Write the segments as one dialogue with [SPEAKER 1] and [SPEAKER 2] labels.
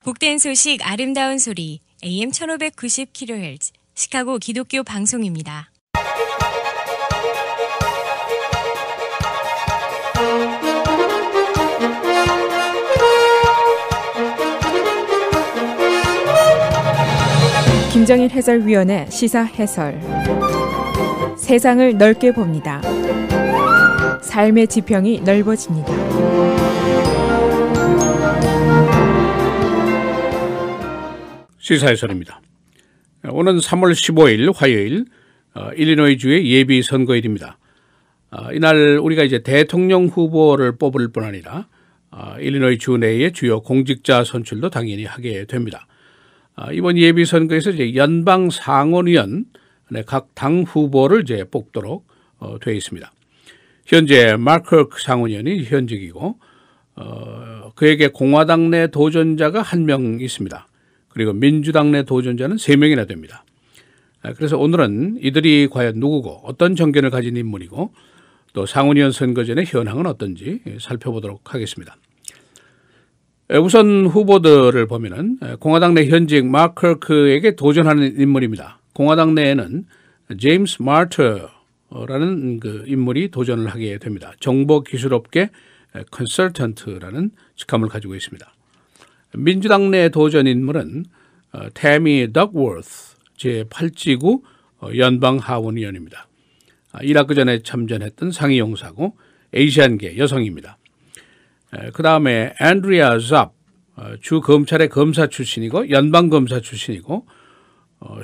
[SPEAKER 1] 복된 소식 아름다운 소리 AM 1590kHz 시카고 기독교 방송입니다.
[SPEAKER 2] 김정일 해설위원의 시사 해설. 세상을 넓게 봅니다. 삶의 지평이 넓어집니다.
[SPEAKER 3] 시사 해설입니다. 오는 3월 15일 화요일 일리노이주의 예비 선거일입니다. 이날 우리가 이제 대통령 후보를 뽑을 뿐 아니라 일리노이 주 내의 주요 공직자 선출도 당연히 하게 됩니다. 이번 예비 선거에서 이제 연방 상원의원 각 당 후보를 이제 뽑도록 되어 있습니다. 현재 마크 상원의원이 현직이고 그에게 공화당 내 도전자가 1명 있습니다. 그리고 민주당 내 도전자는 3명이나 됩니다. 그래서 오늘은 이들이 과연 누구고 어떤 정견을 가진 인물이고 또 상원의원 선거전의 현황은 어떤지 살펴보도록 하겠습니다. 우선 후보들을 보면은 공화당 내 현직 마크에게 도전하는 인물입니다. 공화당 내에는 제임스 마터라는 그 인물이 도전을 하게 됩니다. 정보기술업계 컨설턴트라는 직함을 가지고 있습니다. 민주당 내 도전 인물은 태미 덕워스 제8지구 연방하원의원입니다. 이라크 전에 참전했던 상위용사고 아시안계 여성입니다. 그 다음에 앤드리아 잡 주 검찰의 검사 출신이고 연방검사 출신이고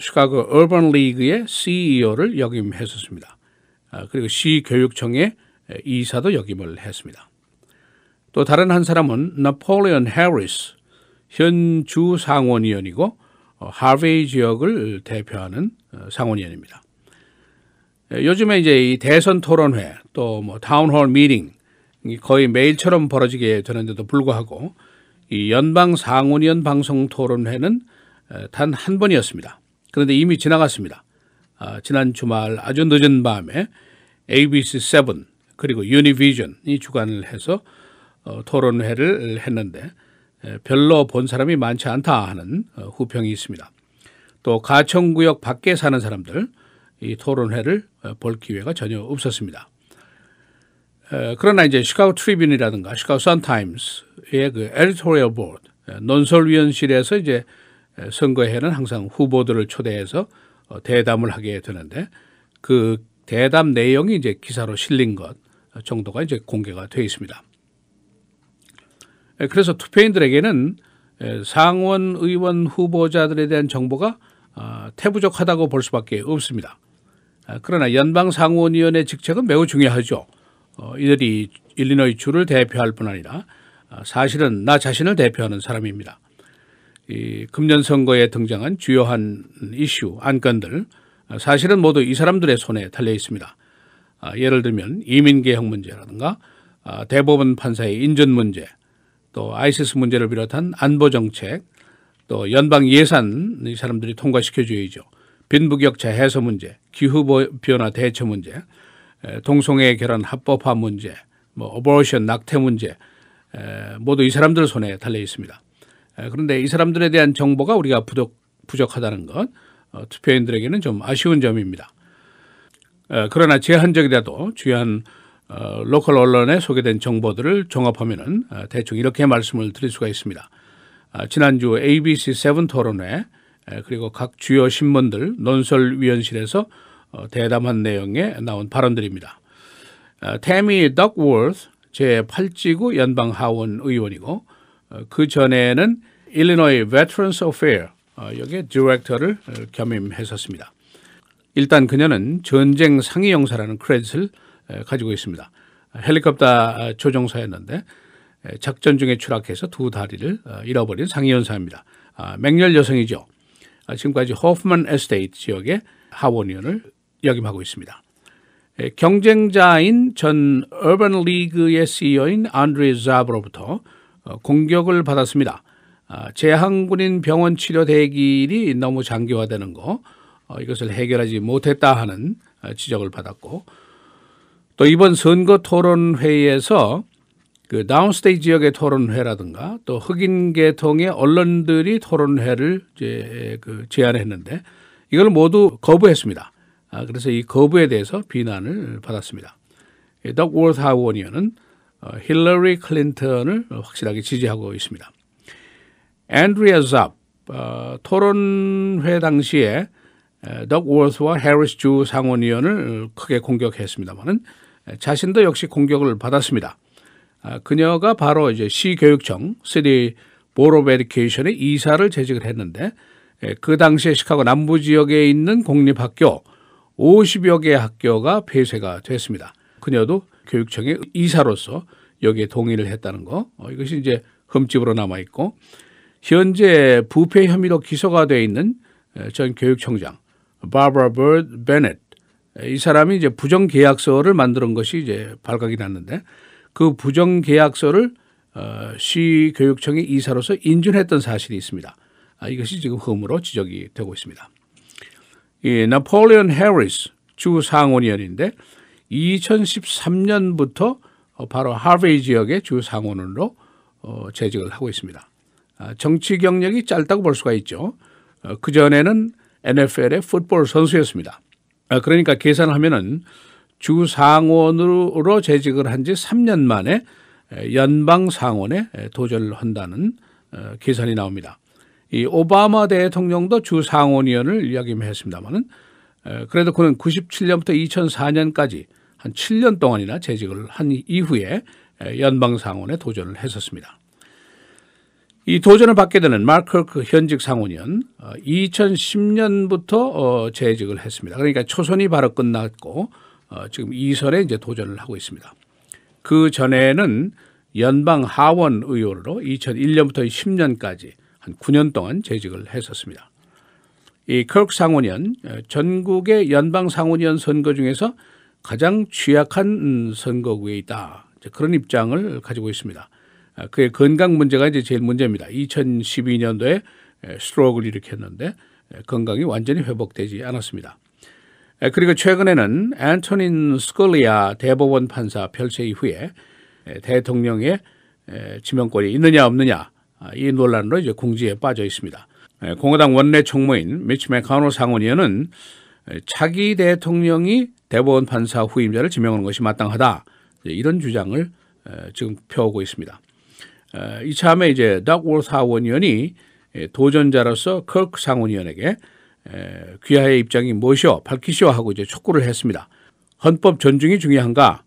[SPEAKER 3] 시카고 어반 리그의 CEO를 역임했었습니다. 그리고 시교육청의 이사도 역임을 했습니다. 또 다른 한 사람은 나폴리언 해리스 현 주 상원의원이고 하베이 지역을 대표하는 상원의원입니다. 요즘에 이제 이 대선 토론회 또 뭐 타운홀 미팅 거의 매일처럼 벌어지게 되는데도 불구하고 이 연방 상원의원 방송 토론회는 단 한 번이었습니다. 그런데 이미 지나갔습니다. 지난 주말 아주 늦은 밤에 ABC7 그리고 유니비전이 주관을 해서 토론회를 했는데 별로 본 사람이 많지 않다 하는 후평이 있습니다. 또 가청구역 밖에 사는 사람들 이 토론회를 볼 기회가 전혀 없었습니다. 그러나 이제 시카고 트리뷴이라든가 시카고 선타임스의 그 에디토리얼 보드 논설위원실에서 이제 선거에는 항상 후보들을 초대해서 대담을 하게 되는데 그 대담 내용이 이제 기사로 실린 것 정도가 이제 공개가 되어 있습니다. 그래서 투표인들에게는 상원 의원 후보자들에 대한 정보가 태부족하다고 볼 수밖에 없습니다. 그러나 연방 상원의원의 직책은 매우 중요하죠. 이들이 일리노이 주를 대표할 뿐 아니라 사실은 나 자신을 대표하는 사람입니다. 이 금년 선거에 등장한 주요한 이슈, 안건들 사실은 모두 이 사람들의 손에 달려 있습니다. 예를 들면 이민개혁 문제라든가 대법원 판사의 인준 문제 또 아이시스 문제를 비롯한 안보정책 또 연방 예산 이 사람들이 통과시켜줘야죠. 빈부격차 해소 문제, 기후변화 대처 문제, 동성애 결혼 합법화 문제, 뭐 어버션 낙태 문제 모두 이 사람들 손에 달려 있습니다. 그런데 이 사람들에 대한 정보가 우리가 부족하다는 것 투표인들에게는 좀 아쉬운 점입니다. 그러나 제한적이라도 주요한 로컬 언론에 소개된 정보들을 종합하면은 대충 이렇게 말씀을 드릴 수가 있습니다. 지난주 ABC7 토론회 그리고 각 주요 신문들 논설위원실에서 대담한 내용에 나온 발언들입니다. 태미 덕워스 제8지구 연방하원 의원이고 그 전에는 일리노이 베트런스 어페어 여기에 디렉터를 겸임했었습니다. 일단 그녀는 전쟁 상위용사라는 크레딧을 가지고 있습니다. 헬리콥터 조종사였는데 작전 중에 추락해서 두 다리를 잃어버린 상위연사입니다. 맹렬 여성이죠. 지금까지 호프만 에스테이트 지역의 하원의원을 역임하고 있습니다. 경쟁자인 전 어반 리그의 CEO인 안드레 잡으로부터 공격을 받았습니다. 재항군인 병원 치료 대기일이 너무 장기화되는 거 이것을 해결하지 못했다 하는 지적을 받았고 또 이번 선거 토론회에서 그 다운스테이트 지역의 토론회라든가 또 흑인 계통의 언론들이 토론회를 이제 제안했는데 이걸 모두 거부했습니다. 그래서 이 거부에 대해서 비난을 받았습니다. 덕워스 하원 의원은 힐러리 클린턴을 확실하게 지지하고 있습니다. 앤드리아 잡 토론회 당시에 덕워스와 해리스 주 상원의원을 크게 공격했습니다만은 자신도 역시 공격을 받았습니다. 그녀가 바로 이제 시교육청 City Board of Education의 이사를 재직을 했는데 그 당시에 시카고 남부 지역에 있는 공립학교 50여 개의 학교가 폐쇄가 됐습니다. 그녀도 교육청의 이사로서 여기에 동의를 했다는 거. 이것이 이제 흠집으로 남아 있고 현재 부패 혐의로 기소가 돼 있는 전 교육청장 바버라 버드 베넷 이 사람이 이제 부정 계약서를 만드는 것이 이제 발각이 났는데 그 부정 계약서를 시 교육청의 이사로서 인준했던 사실이 있습니다. 이것이 지금 혐의로 지적이 되고 있습니다. 이 나폴리언 해리스 주 상원의원인데 2013년부터 바로 하베이 지역의 주 상원으로 재직을 하고 있습니다. 정치 경력이 짧다고 볼 수가 있죠. 그전에는 NFL의 풋볼 선수였습니다. 그러니까 계산을 하면은 주 상원으로 재직을 한 지 3년 만에 연방 상원에 도전을 한다는 계산이 나옵니다. 이 오바마 대통령도 주 상원의원을 역임했습니다만은 그래도 그는 97년부터 2004년까지 한 7년 동안이나 재직을 한 이후에 연방 상원에 도전을 했었습니다. 이 도전을 받게 되는 마크 그 현직 상원의원 2010년부터 재직을 했습니다. 그러니까 초선이 바로 끝났고 지금 2선에 이제 도전을 하고 있습니다. 그 전에는 연방 하원 의원으로 2001년부터 10년까지 한 9년 동안 재직을 했었습니다. 이 크크 상원의원 전국의 연방 상원의원 선거 중에서 가장 취약한 선거구에 있다. 그런 입장을 가지고 있습니다. 그의 건강 문제가 이제 제일 문제입니다. 2012년도에 스트로크를 일으켰는데 건강이 완전히 회복되지 않았습니다. 그리고 최근에는 앤토닌 스컬리아 대법원 판사 별세 이후에 대통령의 지명권이 있느냐 없느냐 이 논란으로 이제 궁지에 빠져 있습니다. 공화당 원내 총무인 미치 맥코넬 상원의원은 차기 대통령이 대법원 판사 후임자를 지명하는 것이 마땅하다 이런 주장을 지금 펴오고 있습니다. 이참에 이제 덕워스 하원의원이 도전자로서 크크 상원의원에게 귀하의 입장이 무엇이오 밝히시오 하고 이제 촉구를 했습니다. 헌법 존중이 중요한가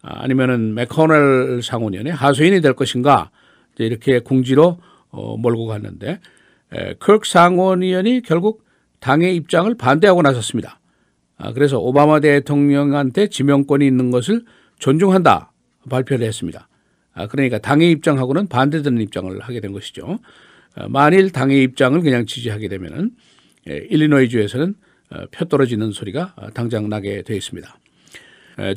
[SPEAKER 3] 아니면은 맥코넬 상원의원의 하소연이 될 것인가 이렇게 궁지로 몰고 갔는데 크크 상원의원이 결국 당의 입장을 반대하고 나섰습니다. 그래서 오바마 대통령한테 지명권이 있는 것을 존중한다 발표를 했습니다. 그러니까 당의 입장하고는 반대되는 입장을 하게 된 것이죠. 만일 당의 입장을 그냥 지지하게 되면은 일리노이주에서는 표 떨어지는 소리가 당장 나게 되어 있습니다.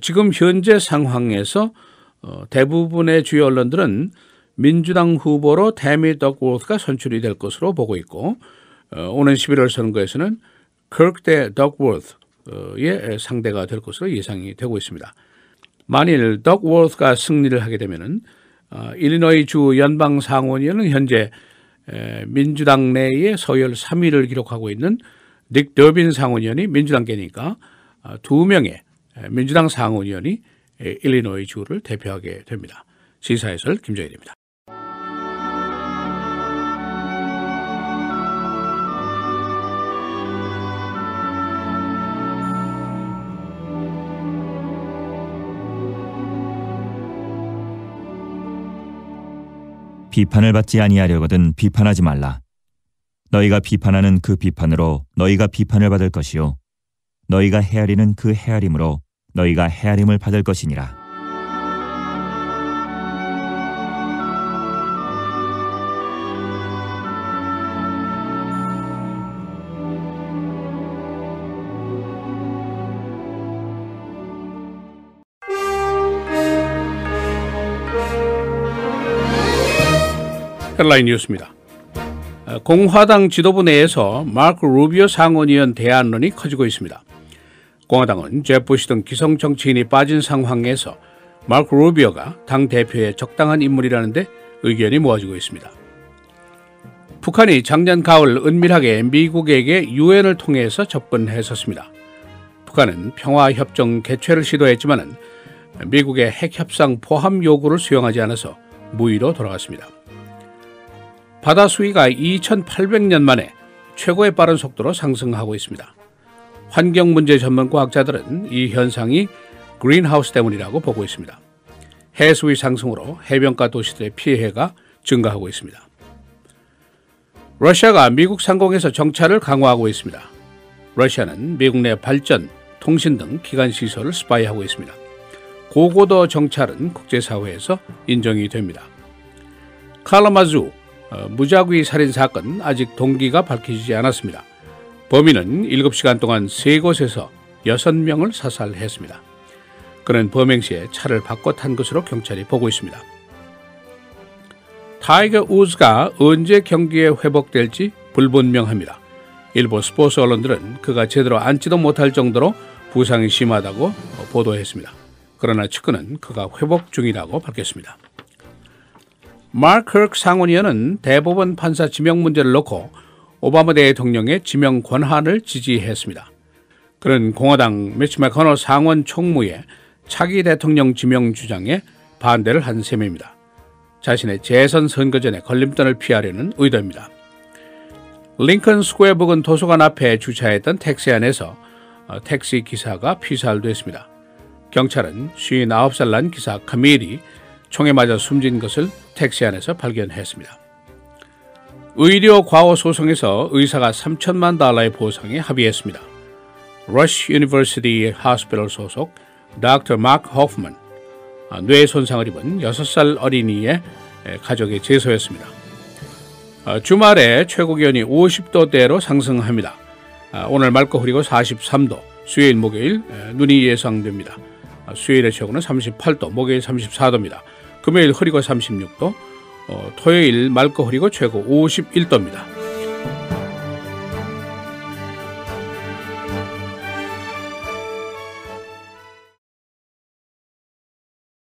[SPEAKER 3] 지금 현재 상황에서 대부분의 주요 언론들은 민주당 후보로 태미 덕워스가 선출이 될 것으로 보고 있고 오는 11월 선거에서는 크크 대 덕워스의 상대가 될 것으로 예상이 되고 있습니다. 만일 덕워스가 승리를 하게 되면은 일리노이 주 연방 상원의원은 현재 민주당 내에 서열 3위를 기록하고 있는 닉 더빈 상원의원이 민주당계니까 2명의 민주당 상원의원이 일리노이 주를 대표하게 됩니다. 시사해설 김정일입니다.
[SPEAKER 4] 비판을 받지 아니하려거든 비판하지 말라. 너희가 비판하는 그 비판으로 너희가 비판을 받을 것이요 너희가 헤아리는 그 헤아림으로 너희가 헤아림을 받을 것이니라.
[SPEAKER 3] 헤드라인 뉴스입니다. 공화당 지도부 내에서 마크 루비오 상원의원 대안론이 커지고 있습니다. 공화당은 제프 부시 등 기성 정치인이 빠진 상황에서 마크 루비오가 당 대표의 적당한 인물이라는데 의견이 모아지고 있습니다. 북한이 작년 가을 은밀하게 미국에게 유엔을 통해서 접근했었습니다. 북한은 평화협정 개최를 시도했지만 미국의 핵협상 포함 요구를 수용하지 않아서 무의로 돌아갔습니다. 바다 수위가 2800년 만에 최고의 빠른 속도로 상승하고 있습니다. 환경문제 전문 과학자들은 이 현상이 그린하우스 때문이라고 보고 있습니다. 해수위 상승으로 해변가 도시들의 피해가 증가하고 있습니다. 러시아가 미국 상공에서 정찰을 강화하고 있습니다. 러시아는 미국 내 발전, 통신 등 기관 시설을 스파이하고 있습니다. 고고도 정찰은 국제사회에서 인정이 됩니다. 칼라마주 무작위 살인 사건 아직 동기가 밝혀지지 않았습니다. 범인은 7시간 동안 3곳에서 6명을 사살했습니다. 그는 범행 시에 차를 바꿔 탄 것으로 경찰이 보고 있습니다. 타이거 우즈가 언제 경기에 회복될지 불분명합니다. 일부 스포츠 언론들은 그가 제대로 앉지도 못할 정도로 부상이 심하다고 보도했습니다. 그러나 측근은 그가 회복 중이라고 밝혔습니다. 마크 kirk 상원의원은 대법원 판사 지명 문제를 놓고 오바마 대통령의 지명 권한을 지지했습니다. 그는 공화당 미치 매코넬 상원 총무의 차기 대통령 지명 주장에 반대를 한 셈입니다. 자신의 재선 선거 전에 걸림돌을 피하려는 의도입니다. 링컨 스퀘어 부근 도서관 앞에 주차했던 택시 안에서 택시 기사가 피살됐습니다. 경찰은 59살 난 기사 카밀이 총에 맞아 숨진 것을 택시 안에서 발견했습니다. 의료 과오 소송에서 의사가 $3,000만 보상에 합의했습니다. 러쉬 유니버시티 하스피털 소속 닥터 마크 호프만, 뇌 손상을 입은 6살 어린이의 가족에 제소했습니다. 주말에 최고 기온이 50도대로 상승합니다. 오늘 맑고 흐리고 43도, 수요일 목요일 눈이 예상됩니다. 수요일의 최고는 38도, 목요일 34도입니다. 금요일 흐리고 36도, 토요일 맑고 흐리고 최고 51도입니다.